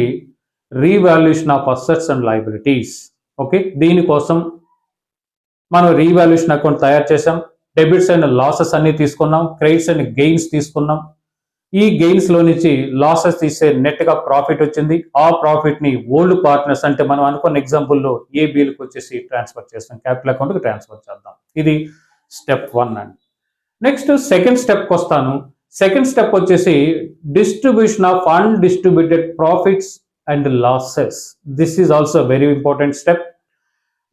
revaluation of assets and liabilities. Okay, దీనికోసం మనం రీవాల్యుయేషన్ అకౌంట్ తయారు చేసాం. డెబిట్స్ అండ్ లాసెస్ అన్ని తీసుకున్నాం, క్రెడిట్స్ అండ్ గెయిన్స్ తీసుకున్నాం. ఈ గెయిన్స్ లో నుంచి లాసెస్ తీసే నెట్ గా ప్రాఫిట్ వచ్చింది. ఆ ప్రాఫిట్ ని ఓల్డ్ పార్ట్నర్స్ అంటే మనం అనుకున్న ఎగ్జాంపుల్లో ఏబీలకు వచ్చేసి ట్రాన్స్ఫర్ చేస్తాం, క్యాపిటల్ అకౌంట్ కి ట్రాన్స్ఫర్ చేద్దాం. ఇది స్టెప్ 1 అండి. నెక్స్ట్ సెకండ్ స్టెప్ కి వస్తాను. సెకండ్ స్టెప్ వచ్చేసి distribution of undistributed profits and losses. This is also very important step.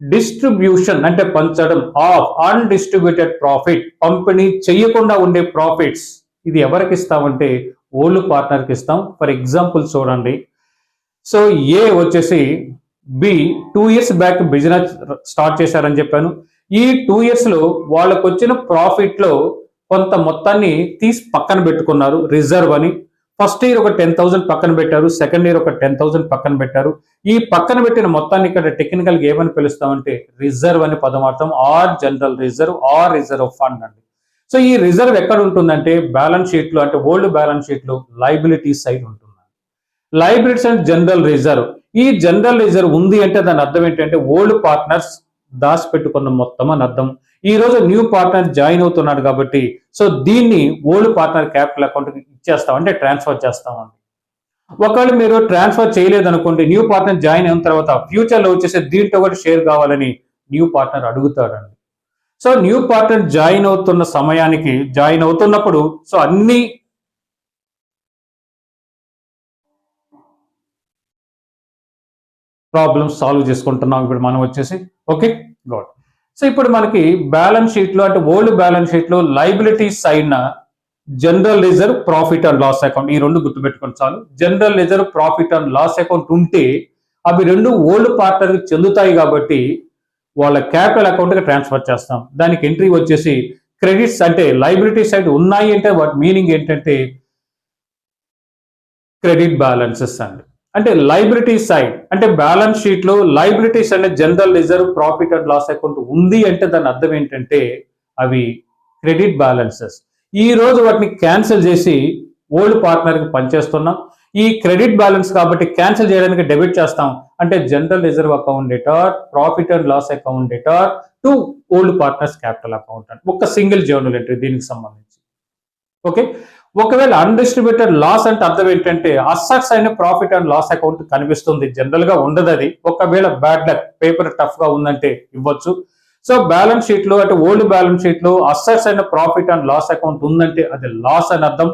Distribution అంటే పంచడం ఆఫ్ అన్డిస్ట్రిబ్యూటెడ్ ప్రాఫిట్, పంపిణీ చేయకుండా ఉండే ప్రాఫిట్స్. ఇది ఎవరికి ఇస్తామంటే ఓల్డ్ పార్ట్నర్కి ఇస్తాం. ఫర్ ఎగ్జాంపుల్ చూడండి, సో ఏ వచ్చేసి B 2 years back business start చేశారని చెప్పాను. ఈ 2 years లో వాళ్ళకు వచ్చిన ప్రాఫిట్ లో కొంత మొత్తాన్ని తీసి పక్కన పెట్టుకున్నారు రిజర్వ్ అని. ఫస్ట్ ఇయర్ ఒక 10,000 పక్కన పెట్టారు, సెకండ్ ఇయర్ ఒక 10,000 పక్కన పెట్టారు. ఈ పక్కన పెట్టిన మొత్తాన్ని ఇక్కడ టెక్నికల్ గా ఏమని పిలుస్తామంటే రిజర్వ్ అని పదం అర్థం, or general reserve or reserve fund అండి. సో ఈ రిజర్వ్ ఎక్కడ ఉంటుందంటే బ్యాలెన్స్ షీట్ లో, అంటే ఓల్డ్ బ్యాలెన్స్ షీట్ లో లైబిలిటీస్ సైడ్ ఉంటుంది. Liabilities and general reserve. ఈ జనరల్ రిజర్వ్ ఉంది అంటే దాని అర్థం ఏంటంటే ఓల్డ్ పార్ట్నర్స్ దాచిపెట్టుకున్న మొత్తం అని అర్థం. ఈ రోజు న్యూ పార్ట్నర్ జాయిన్ అవుతున్నాడు కాబట్టి సో దీన్ని ఓల్డ్ పార్ట్నర్ క్యాపిటల్ అకౌంట్ ఇచ్చేస్తాం, అంటే ట్రాన్స్ఫర్ చేస్తామండి. ఒకవేళ మీరు ట్రాన్స్ఫర్ చేయలేదనుకోండి, న్యూ పార్ట్నర్ జాయిన్ అయిన తర్వాత ఫ్యూచర్లో వచ్చేసి దీంట్లో కూడా షేర్ కావాలని న్యూ పార్ట్నర్ అడుగుతాడండి. సో న్యూ పార్ట్నర్ జాయిన్ అవుతున్నప్పుడు సో అన్ని ప్రాబ్లమ్స్ సాల్వ్ చేసుకుంటున్నాం ఇప్పుడు మనం వచ్చేసి. Okay good. సో ఇప్పుడు మనకి బ్యాలెన్స్ షీట్లో అంటే ఓల్డ్ బ్యాలెన్స్ షీట్లో liabilities side general reserve, profit and loss account, ఈ రెండు గుర్తుపెట్టుకోండి చాలు. General reserve, profit and loss account ఉంటే అవి రెండు ఓల్డ్ పార్ట్నర్కి చెందుతాయి కాబట్టి వాళ్ళ క్యాపిటల్ అకౌంట్కి ట్రాన్స్ఫర్ చేస్తాం. దానికి ఎంట్రీ వచ్చేసి క్రెడిట్స్, అంటే లైబిలిటీ సైడ్ ఉన్నాయి అంటే వాటి మీనింగ్ ఏంటంటే క్రెడిట్ బ్యాలెన్సెస్ అండి. అంటే లైబిలిటీ సైడ్ అంటే బ్యాలెన్స్ షీట్ లో లైబిలిటీస్ అంటే general reserve, profit and loss account ఉంది అంటే దాని అర్థం ఏంటంటే అవి క్రెడిట్ బ్యాలెన్సెస్. ఈ రోజు వాటిని క్యాన్సిల్ చేసి ఓల్డ్ పార్ట్నర్ కి పనిచేస్తున్నాం. ఈ క్రెడిట్ బ్యాలెన్స్ కాబట్టి క్యాన్సిల్ చేయడానికి డెబిట్ చేస్తాం. అంటే general reserve account debtor, profit and loss account debtor to old partners capital account అని ఒక సింగిల్ జర్నల్ ఎంట్రీ దీనికి సంబంధించి. ఓకే. ఒకవేళ అన్డిస్ట్రిబ్యూటెడ్ లాస్ అంటే అర్థం ఏంటంటే అసెట్స్ అయిన ప్రాఫిట్ అండ్ లాస్ అకౌంట్ కనిపిస్తుంది. జనరల్ గా ఉండదు అది. ఒకవేళ బ్యాడ్ లక్ పేపర్ టఫ్ గా ఉందంటే ఇవ్వచ్చు. సో బ్యాలెన్స్ షీట్ లో అంటే ఓల్డ్ బ్యాలెన్స్ షీట్ లో అసెట్స్ అయిన ప్రాఫిట్ అండ్ లాస్ అకౌంట్ ఉందంటే అది లాస్ అని అర్థం.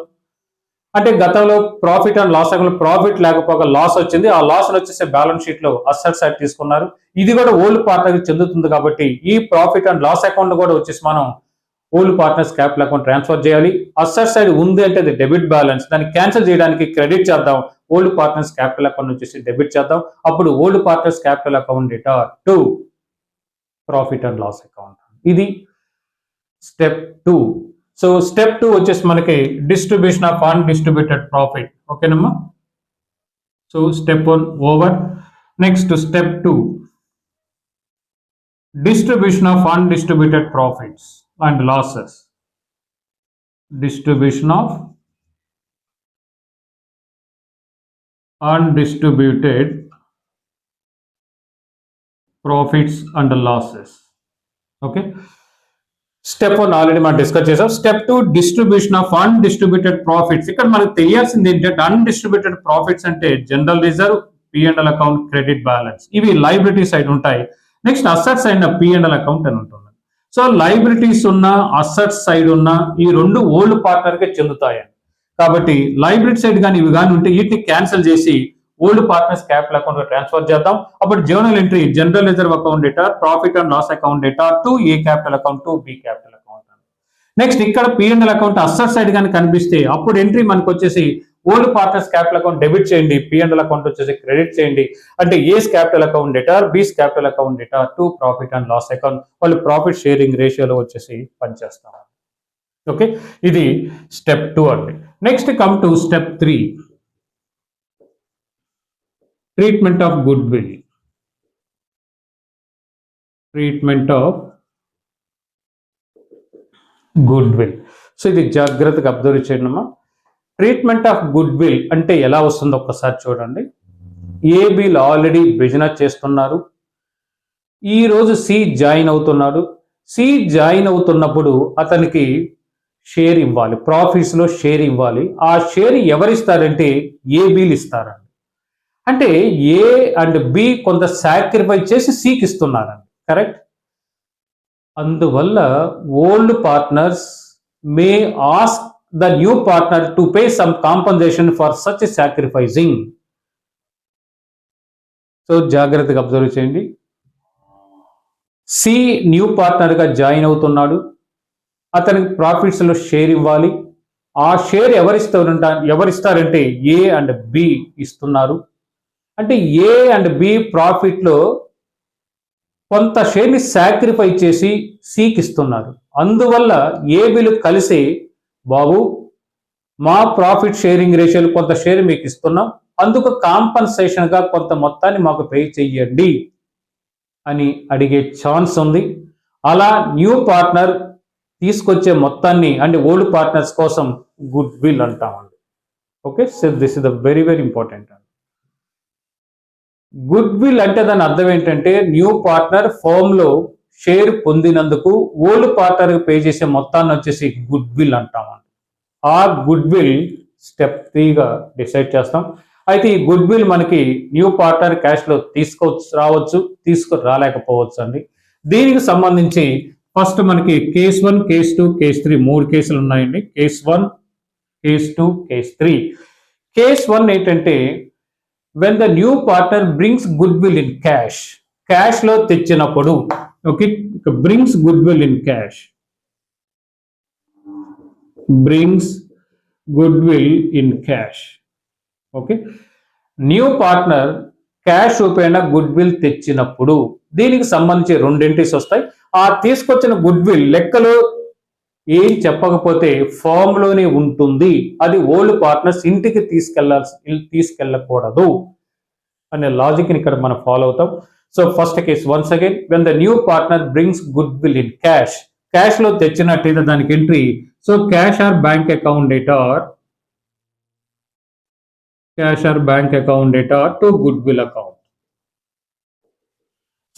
అంటే గతంలో profit and loss account profit లేకపోగా లాస్ వచ్చింది, ఆ లాస్ వచ్చేసి బ్యాలెన్స్ షీట్ లో అసెట్స్ సైడ్ తీసుకున్నారు. ఇది కూడా ఓల్డ్ పార్ట్నర్ కి చెందుతుంది కాబట్టి ఈ ప్రాఫిట్ అండ్ లాస్ అకౌంట్ కూడా వచ్చేసి మనం old partners capital account transfer చేయాలి. అసెట్ సైడ్ ఉంది అంటే అది డెబిట్ బ్యాలెన్స్, దాన్ని క్యాన్సిల్ చేయడానికి క్రెడిట్ చేద్దాం. ఓల్డ్ పార్ట్నర్స్ క్యాపిటల్ అకౌంట్ వచ్చేసి డెబిట్ చేద్దాం. అప్పుడు old partners capital account debtor to profit and loss account. ఇది స్టెప్ 2. సో స్టెప్ 2 వచ్చేసి మనకి డిస్ట్రిబ్యూషన్ ఆఫ్ అన్డిస్ట్రిబ్యూటెడ్ ప్రాఫిట్. ఓకేనమ్మా. So step 1 over. Next step 2 distribution of undistributed profits and losses. Distribution of undistributed profits and losses. Okay. Step 1 already మనం డిస్కస్ చేసాం. Step 2 distribution of undistributed profits. ఇక్కడ మనకు తెలియాల్సింది ఏంటంటే అన్డిస్ట్రిబ్యూటెడ్ ప్రాఫిట్స్ అంటే general reserve, P&L account, credit balance, ఇవి లైబిలిటీ సైడ్ ఉంటాయి. నెక్స్ట్ అసెట్స్ అయిన P&L అకౌంట్ అని ఉంటుంది. సో లైబిలిటీస్ ఉన్న అసెట్స్ సైడ్ ఉన్న ఈ రెండు ఓల్డ్ పార్ట్నర్ కి చెందుతాయి. కాబట్టి లైబిలిటీ సైడ్ కానీ ఇవి కానీ ఉంటే వీటిని క్యాన్సిల్ చేసి old partners capital account transfer చేద్దాం. అప్పుడు journal entry general reserve account debtor, profit and loss account debtor to A capital account to B capital account. Next ఇక్కడ P&L అకౌంట్ అసెట్ సైడ్ కానీ కనిపిస్తే అప్పుడు ఎంట్రీ మనకు వచ్చేసి old partners capital account debit చేయండి, P&L అకౌంట్ వచ్చేసి క్రెడిట్ చేయండి. అంటే A's capital account debtor, B's capital account debtor to profit and loss account. వాళ్ళు ప్రాఫిట్ షేరింగ్ రేషియోలో వచ్చేసి పనిచేస్తారు. ఓకే. ఇది స్టెప్ 2 అండి. Next come to step 3, treatment of goodwill. Treatment of goodwill. So ఇది జాగ్రత్తగా అబ్జర్వ్ చేయండి అమ్మా. ట్రీట్మెంట్ ఆఫ్ గుడ్ విల్ అంటే ఎలా వస్తుందో ఒక్కసారి చూడండి. ఏబీలు ఆల్రెడీ బిజినెస్ చేస్తున్నారు. ఈ రోజు సి జాయిన్ అవుతున్నాడు. సి జాయిన్ అవుతున్నప్పుడు అతనికి షేర్ ఇవ్వాలి, ప్రాఫిట్స్ లో షేర్ ఇవ్వాలి. ఆ షేర్ ఎవరిస్తారంటే ఏబీలు ఇస్తారండి. అంటే ఏ అండ్ బి కొంత సాక్రిఫైస్ చేసి సికి ఇస్తున్నారండి. కరెక్ట్. అందువల్ల old partners may ask the new partner to pay some compensation for such sacrificing. So జాగ్రత్తగా అబ్జర్వ్ చేయండి. సి న్యూ పార్ట్నర్ గా జాయిన్ అవుతున్నాడు. అతనికి ప్రాఫిట్స్ లో షేర్ ఇవ్వాలి. ఆ షేర్ ఎవరిస్తారంటే ఏ అండ్ బి ఇస్తున్నారు. అంటే ఏ అండ్ బి ప్రాఫిట్ లో కొంత షేర్ని సాక్రిఫైస్ చేసి సికి ఇస్తున్నారు. అందువల్ల ఏబీలు కలిసి బాబు మా ప్రాఫిట్ షేరింగ్ రేషియోలు కొంత షేర్ మీకు ఇస్తున్నాం, అందుకు కాంపన్సేషన్ గా కొంత మొత్తాన్ని మాకు పే చెయ్యండి అని అడిగే ఛాన్స్ ఉంది. అలా న్యూ పార్ట్నర్ తీసుకొచ్చే మొత్తాన్ని అంటే ఓల్డ్ పార్ట్నర్స్ కోసం గుడ్ విల్ అంటామండి. Okay. So this is the very very important. Good will అంటే దాని అర్థం ఏంటంటే న్యూ పార్ట్నర్ ఫర్మ్ లో షేర్ పొందినందుకు ఓల్డ్ పార్ట్నర్ పే చేసే మొత్తాన్ని వచ్చేసి గుడ్ విల్ అంటామండి. ఆ గుడ్ విల్ స్టెప్ 3గా డిసైడ్ చేస్తాం. అయితే ఈ గుడ్ విల్ మనకి న్యూ పార్ట్నర్ క్యాష్లో రావచ్చు, తీసుకురాలేకపోవచ్చు అండి. దీనికి సంబంధించి ఫస్ట్ మనకి కేస్ 1, కేస్ 2, కేస్ 3 3 కేసులు ఉన్నాయండి. Case 1, case 2, case 3. కేస్ 1 ఏంటంటే when the new partner brings goodwill in క్యాష్లో తెచ్చినప్పుడు. Okay, brings goodwill in cash, brings goodwill in cash. Okay, new partner cash రూపేణ గుడ్ విల్ తెచ్చినప్పుడు దీనికి సంబంధించి 2 ఎంట్రీస్ వస్తాయి. ఆ తీసుకొచ్చిన గుడ్ విల్ లెక్కలో ఏం చెప్పకపోతే ఫామ్ లోనే ఉంటుంది. అది ఓల్డ్ పార్ట్నర్స్ ఇంటికి తీసుకెళ్ళకూడదు అనే లాజిక్ ని ఇక్కడ మనం ఫాలో అవుతాం. So first case once again, when the new partner brings goodwill in cash లో తెచ్చినట్టయితే దానికి entry. So cash or bank account debtor to goodwill account.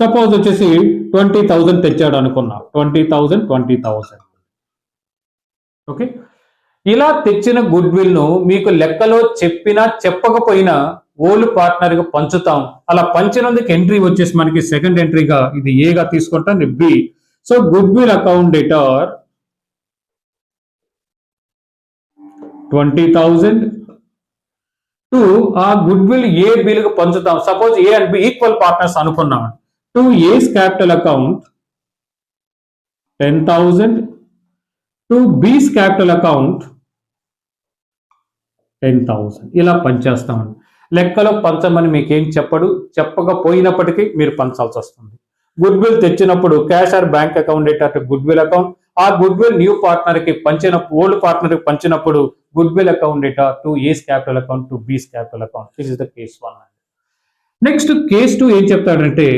Suppose వచ్చేసి 20,000 తెచ్చాడు అనుకున్నా, 20,000. ఓకే, ఇలా తెచ్చిన గుడ్ విల్ ను మీకు లెక్కలో చెప్పినా చెప్పకపోయినా ఓల్డ్ పార్ట్నర్ గా పంచుతాం. అలా పంచినందుకు ఎంట్రీ వచ్చేసి మనకి సెకండ్ ఎంట్రీగా ఇది ఏగా తీసుకుంటాం, B. So goodwill account debtor 20,000 to ఆ గుడ్ విల్ ఏ బిల్కు పంచుతాం. Suppose A and B equal partners అనుకున్నాం. To A's capital account 10,000 to B's capital account 10,000. ఇలా పంచేస్తామండి. లెక్కలో పంచమని మీకేం చెప్పకపోయినప్పటికీ మీరు పంచాల్సి వస్తుంది. గుడ్ విల్ తెచ్చినప్పుడు cash or bank account debtor to goodwill account. ఆ గుడ్ విల్ న్యూ పార్ట్నర్ కి ఓల్డ్ పార్ట్నర్ కి పంచినప్పుడు goodwill account debtor to A's capital account to B's capital account. This is the case 1. Next case 2 ఏం చెప్తాడంటే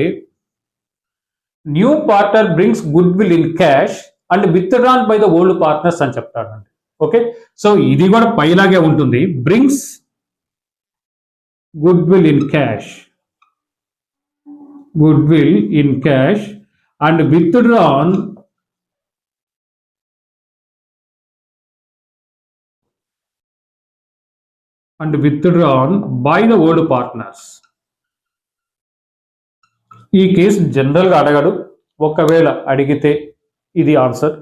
new partner brings goodwill in cash and withdrawn by the old partners అని చెప్తాడండి. ఓకే, సో ఇది కూడా పైలాగే ఉంటుంది. Brings goodwill in cash and withdrawn by the old partners. ఈ కేసు జనరల్ గా అడగడు, ఒకవేళ అడిగితే ఇది ఆన్సర్.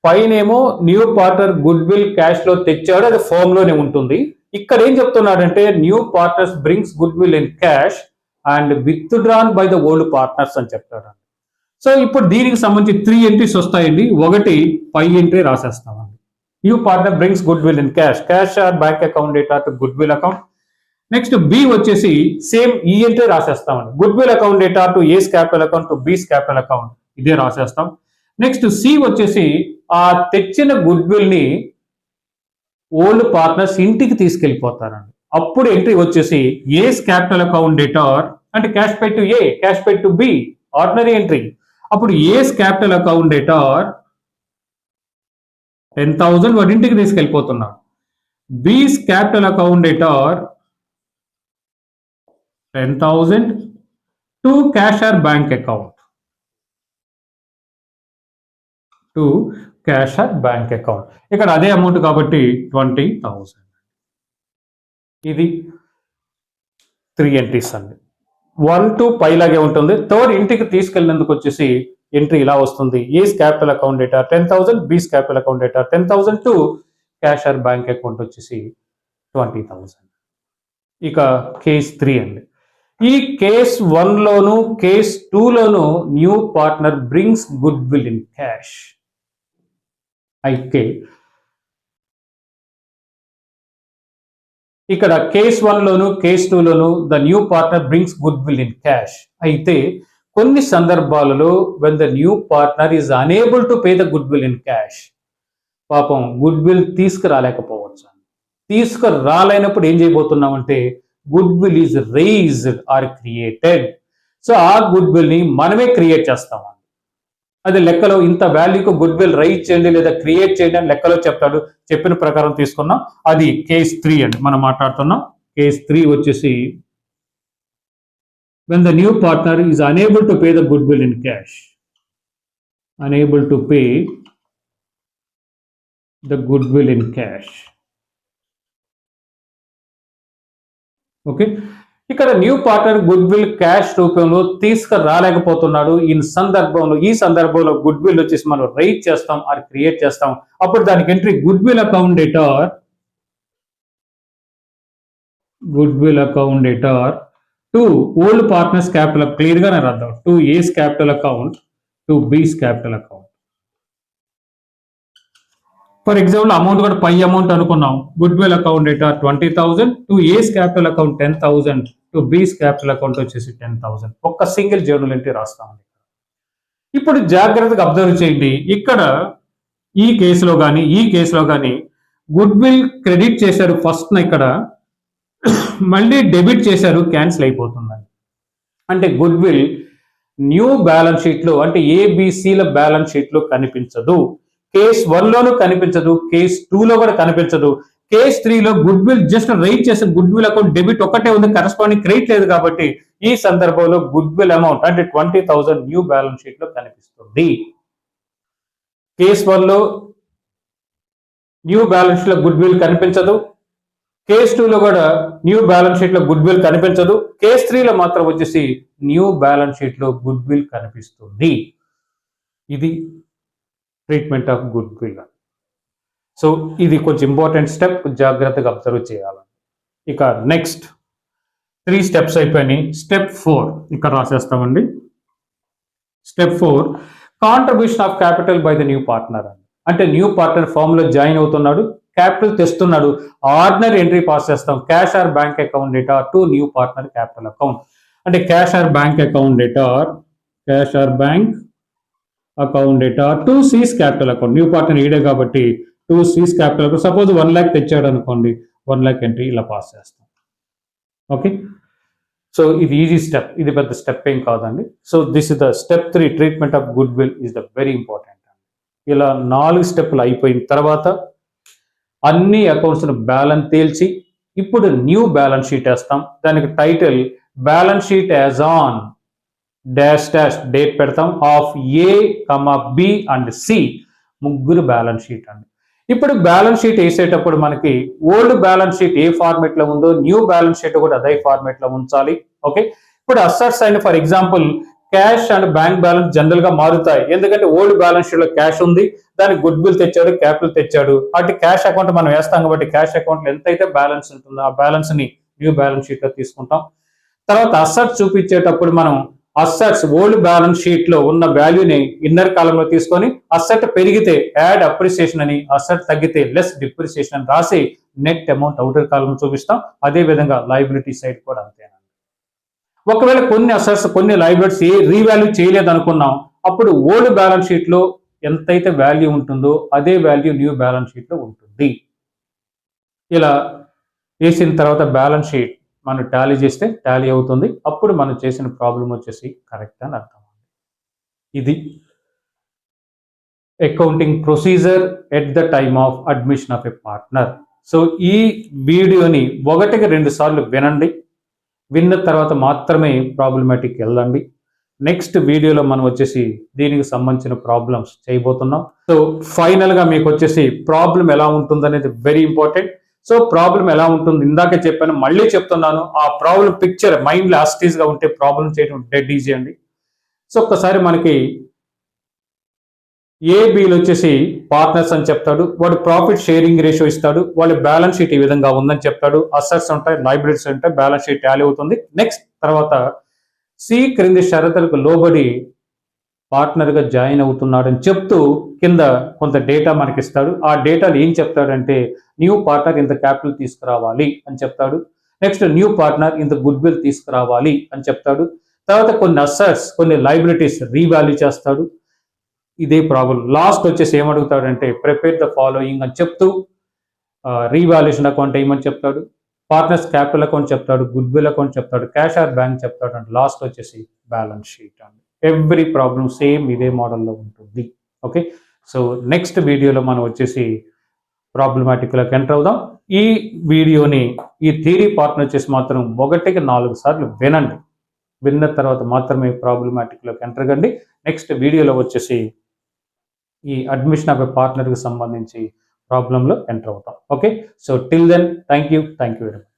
పైనేమో new partner goodwill cash లో తెచ్చాడు, అది ఫామ్ లోనే ఉంటుంది. ఇక్కడ ఏం చెప్తున్నాడంటే new partners brings goodwill in cash and withdrawn by the old partners అని చెప్తాడు. సో ఇప్పుడు దీనికి సంబంధించి 3 ఎంట్రీస్ వస్తాయండి. ఒకటి పై ఎంట్రీ రాసేస్తామండి. New partner brings goodwill in cash or bank account debtor to goodwill account. Next B వచ్చేసి సేమ్ ఈ ఎంట్రీ రాసేస్తామండి. Goodwill account debtor to A's capital account to B's capital account, ఇదే రాసేస్తాం. నెక్స్ట్ సి వచ్చేసి ఆ తెచ్చిన గుడ్ విల్ ని ఓల్డ్ పార్ట్నర్స్ ఇంటికి తీసుకెళ్లిపోతారండి. అప్పుడు ఎంట్రీ వచ్చేసి ఏస్ క్యాపిటల్ అకౌంట్ డేటా అంటే cash paid to A, cash paid to be, ordinary entry. అప్పుడు ఏస్ క్యాపిటల్ అకౌంట్ డేటా 10,000 వాడి ఇంటికి తీసుకెళ్ళిపోతున్నాడు. బీస్ capital account data 10,000 to cash or bank account ఇక్కడ అదే అమౌంట్ కాబట్టి 20,000. ఇది 3 ఎంట్రీస్ అండి. 1 to పైలాగే ఉంటుంది. థర్డ్ ఇంటికి తీసుకెళ్ళినందుకు వచ్చేసి ఎంట్రీ ఇలా వస్తుంది. ఏస్ క్యాపిటల్ అకౌంట్ డేటా 10,000, బీస్ capital account data 10,000 to cash or bank account వచ్చేసి 20,000. ఇక కేస్ 3 అండి. ఈ case 1 loan case 2 loan new partner brings goodwill in cash. అయితే ఇక్కడ case 1 loan case 2 loan the new partner brings goodwill in cash. అయితే కొన్ని సందర్భాలలో when the new partner is unable to pay the good will in cash, పాపం గుడ్ విల్ తీసుకురాలేకపోవచ్చు. తీసుకురాలేనప్పుడు ఏం చేయబోతున్నామంటే goodwill is raised or created. So ఆ గుడ్ విల్ ని మనమే క్రియేట్ చేస్తామండి. అది లెక్కలో ఇంత వాల్యూకు గుడ్ విల్ రైజ్ చేయండి లేదా క్రియేట్ చేయండి అని లెక్కలో చెప్తాడు. చెప్పిన ప్రకారం తీసుకున్నాం. అది కేస్ 3 అండి మనం మాట్లాడుతున్నాం. కేస్ 3 వచ్చేసి when the new partner is unable to pay the goodwill in cash, okay, ఇక్కడ new partner goodwill cash రూపంలో తీసుకురాలేకపోతున్నాడు. ఈ సందర్భంలో గుడ్ విల్ వచ్చేసి మనం రైట్ చేస్తాం ఆర్ క్రియేట్ చేస్తాం. అప్పుడు దానికి entry goodwill account debtor to old partners capital, clear గానే రాద్దాం, to A's capital account to B's capital account. For example amount కూడా పై అమౌంట్ అనుకున్నాం. Goodwill account debtor 20,000 to A's capital account 10,000 to B's capital account వచ్చేసి 10,000. ఒక్క సింగిల్ జర్నల్ ఎంట్రీ రాస్తామండి. ఇప్పుడు జాగ్రత్తగా అబ్జర్వ్ చేయండి. ఇక్కడ ఈ కేసులో కానీ గుడ్ విల్ క్రెడిట్ చేశారు ఫస్ట్, ఇక్కడ మళ్ళీ డెబిట్ చేశారు, క్యాన్సిల్ అయిపోతుందండి. అంటే good will new balance sheet లో అంటే ఏబిసిల బ్యాలెన్స్ షీట్ లో కనిపించదు. కేస్ 1 లోనూ కనిపించదు, కేస్ 2 లో కూడా కనిపించదు. కేస్ 3 లో గుడ్ విల్ జస్ట్ రైట్ చేసిన గుడ్ విల్ అకౌంట్ డెబిట్ ఒకటే ఉంది, కరెస్పాండింగ్ క్రెడిట్ లేదు. కాబట్టి ఈ సందర్భంలో గుడ్ విల్ అమౌంట్ అంటే 20,000 న్యూ బ్యాలెన్స్ షీట్ లో కనిపిస్తుంది. కేస్ 1 లో న్యూ బ్యాలెన్స్ షీట్ లో గుడ్ విల్ కనిపించదు. కేస్ 2 లో కూడా న్యూ బ్యాలెన్స్ షీట్ లో గుడ్ విల్ కనిపించదు. కేస్ 3 లో మాత్రం వచ్చేసి న్యూ బ్యాలెన్స్ షీట్ లో గుడ్ విల్ కనిపిస్తుంది. ఇది treatment of goodwill. So ఇది కొంచెం ఇంపార్టెంట్ స్టెప్, జాగ్రత్తగా అబ్జర్వ్ చేయాలి. ఇక నెక్స్ట్ 3 స్టెప్స్ అయిపోయినాయి. స్టెప్ 4 ఇక్కడ రాసేస్తామండి. Step 4 contribution of capital by the new partner. అంటే న్యూ పార్ట్నర్ ఫామ్ లో జాయిన్ అవుతున్నాడు, క్యాపిటల్ తెస్తున్నాడు, ఆర్డినరీ ఎంట్రీ పాస్ చేస్తాం. Cash or bank account debtor to new partner capital account. అంటే cash or bank account debtor to C's capital account. New partner ఈడే కాబట్టి to C's capital account. Suppose 1 lakh తెచ్చాడు అనుకోండి, 1 lakh ఎంట్రీ ఇలా పాస్ చేస్తాం. ఓకే, సో ఇది ఈజీ స్టెప్, ఇది పెద్ద స్టెప్ ఏం కాదండి. So this is the step 3, treatment of good will is the very important. ఇలా 4 స్టెప్లు అయిపోయిన తర్వాత అన్ని అకౌంట్స్ బ్యాలెన్స్ తేల్చి ఇప్పుడు న్యూ బ్యాలెన్స్ షీట్ వేస్తాం. దానికి title balance sheet as on dash dash date పెడతాం of A, B and C, ముగ్గురు బ్యాలెన్స్ షీట్ అండి. ఇప్పుడు బ్యాలెన్స్ షీట్ వేసేటప్పుడు మనకి ఓల్డ్ బ్యాలెన్స్ షీట్ ఏ ఫార్మేట్ లో ఉందో న్యూ బ్యాలెన్స్ షీట్ కూడా అదే ఫార్మేట్ లో ఉంచాలి. ఓకే, ఇప్పుడు assets and for example cash and bank balance general గా మారుతాయి. ఎందుకంటే ఓల్డ్ బ్యాలెన్స్ షీట్ లో క్యాష్ ఉంది, దానికి గుడ్ విల్ తెచ్చాడు, క్యాపిటల్ తెచ్చాడు. అంటే క్యాష్ అకౌంట్ మనం వేస్తాం కాబట్టి క్యాష్ అకౌంట్ లో ఎంతైతే బ్యాలెన్స్ ఉంటుందో ఆ బ్యాలెన్స్ ని న్యూ బ్యాలెన్స్ షీట్ లో తీసుకుంటాం. తర్వాత అసెట్స్ చూపించేటప్పుడు మనం అసెట్స్ ఓల్డ్ బ్యాలెన్స్ షీట్ లో ఉన్న వాల్యూని ఇన్నర్ కాలం లో తీసుకొని అసెట్ పెరిగితే యాడ్ అప్రిసియేషన్ అని, అసెట్ తగ్గితే లెస్ డిప్రిసియేషన్ అని రాసి నెట్ అమౌంట్ అవుటర్ కాలం చూపిస్తాం. అదే విధంగా లయబిలిటీ సైడ్ కూడా అంతేనండి. ఒకవేళ కొన్ని అసెట్స్ కొన్ని లయబిలిటీస్ రీవాల్యూ చేయలేదు అనుకున్నాం, అప్పుడు ఓల్డ్ బ్యాలెన్స్ షీట్ లో ఎంతైతే వాల్యూ ఉంటుందో అదే వాల్యూ న్యూ బ్యాలెన్స్ షీట్ లో ఉంటుంది. ఇలా వేసిన తర్వాత బ్యాలెన్స్ షీట్ మనం టాలీ చేస్తే టాలీ అవుతుంది. అప్పుడు మనం చేసిన ప్రాబ్లం వచ్చేసి కరెక్ట్ అని అర్థం. ఇది accounting procedure at the time of admission of a partner. So ఈ వీడియోని 1-2 సార్లు వినండి. విన్న తర్వాత మాత్రమే ప్రాబ్లమాటిక్ వెళ్ళండి. నెక్స్ట్ వీడియోలో మనం వచ్చేసి దీనికి సంబంధించిన ప్రాబ్లమ్స్ చేయబోతున్నాం. సో ఫైనల్ గా మీకు వచ్చేసి ప్రాబ్లం ఎలా ఉంటుంది అనేది వెరీ ఇంపార్టెంట్. సో ప్రాబ్లం ఎలా ఉంటుంది ఇందాకే చెప్పాను, మళ్ళీ చెప్తున్నాను. ఆ ప్రాబ్లం పిక్చర్ మైండ్ లో యాస్టీస్ గా ఉంటే ప్రాబ్లం చేయడం డెడ్ ఈజీ అండి. సో ఒక్కసారి మనకి ఏబిలు వచ్చేసి పార్ట్నర్స్ అని చెప్తాడు, వాడు ప్రాఫిట్ షేరింగ్ రేషియో ఇస్తాడు, వాళ్ళ బ్యాలెన్స్ షీట్ ఈ విధంగా ఉందని చెప్తాడు, అసెట్స్ ఉంటాయి, లయబిలిటీస్ ఉంటాయి, బ్యాలెన్స్ షీట్ టాలీ అవుతుంది. నెక్స్ట్ తర్వాత సి క్రింది షరతులకు లోబడి పార్ట్నర్ గా జాయిన్ అవుతున్నాడని చెప్తూ కింద కొంత డేటా మనకి ఇస్తాడు. ఆ డేటాలు ఏం చెప్తాడంటే న్యూ పార్ట్నర్ ఇంత క్యాపిటల్ తీసుకురావాలి అని చెప్తాడు. నెక్స్ట్ న్యూ పార్ట్నర్ ఇంత గుడ్ విల్ తీసుకురావాలి అని చెప్తాడు. తర్వాత కొన్ని అసెట్స్ కొన్ని లయబిలిటీస్ రీవాల్యూ చేస్తాడు. ఇదే ప్రాబ్లం. లాస్ట్ వచ్చేసి ఏమడుగుతాడంటే ప్రిపేర్ ద ఫాలోయింగ్ అని చెప్తూ రీవాల్యుయేషన్ అకౌంట్ ఏమని చెప్తాడు, పార్ట్నర్స్ క్యాపిటల్ అకౌంట్ చెప్తాడు, గుడ్ విల్ అకౌంట్ చెప్తాడు, క్యాష్ ఆర్ బ్యాంక్ చెప్తాడు, అండ్ లాస్ట్ వచ్చేసి బ్యాలెన్స్ షీట్ అండి. ఎవ్రీ ప్రాబ్లం సేమ్ ఇదే మోడల్లో ఉంటుంది. ఓకే, సో నెక్స్ట్ వీడియోలో మనం వచ్చేసి ప్రాబ్లమాటిక్లోకి ఎంటర్ అవుదాం. ఈ వీడియోని ఈ థియరీ పార్ట్ వచ్చేసి మాత్రం 1-4 సార్లు వినండి. విన్న తర్వాత మాత్రమే ప్రాబ్లమాటిక్లోకి ఎంటర్ కండి. నెక్స్ట్ వీడియోలో వచ్చేసి ఈ అడ్మిషన్ ఆఫ్ ఎ పార్ట్నర్కి సంబంధించి ప్రాబ్లంలో ఎంటర్ అవుతాం. Okay, so till then thank you very much.